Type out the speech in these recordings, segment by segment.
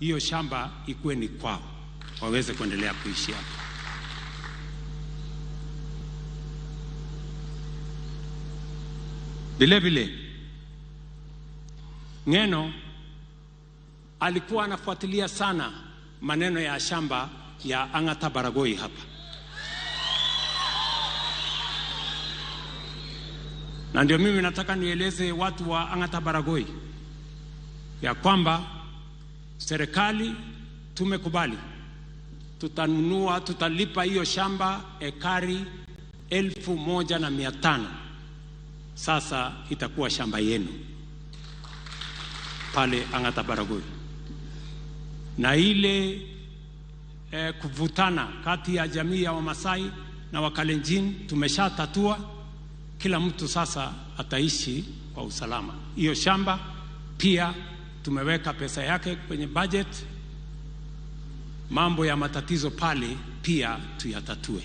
hiyo shamba ikuwe ni kwao, waweze kuendelea kuishi hapa. Vile Ng'eno alikuwa anafuatilia sana maneno ya shamba ya Ang'ata Baragoi hapa. Na ndio mimi nataka nieleze watu wa Ang'ata Baragoi ya kwamba serikali tumekubali, tutalipa hiyo shamba ekari 1,500. Sasa itakuwa shamba yenu pale Ang'ata Baragoi. Na ile kuvutana kati ya jamii ya Wamasai na Wakalenjin tumeshatatua. Kila mtu sasa ataishi kwa usalama. Hiyo shamba pia tumeweka pesa yake kwenye budget. Mambo ya matatizo pale pia tuyatatue.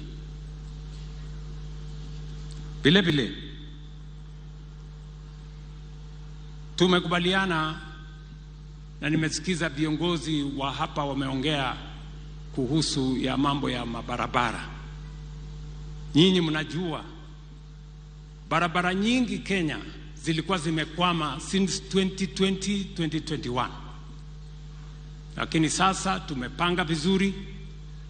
Vile tumekubaliana, na nimesikiza viongozi wa hapa wameongea kuhusu ya mambo ya mabarabara. Nyinyi mnajua barabara nyingi Kenya zilikuwa zimekwama since 2020-2021. Lakini sasa tumepanga vizuri,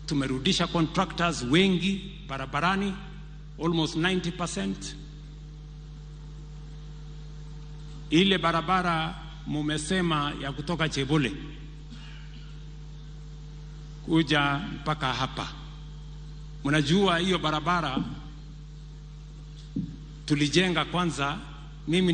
tumerudisha contractors wengi barabarani, almost 90%. Ile barabara mumesema ya kutoka Chebole kuja mpaka hapa, mnajua hiyo barabara tulijenga kwanza, mimi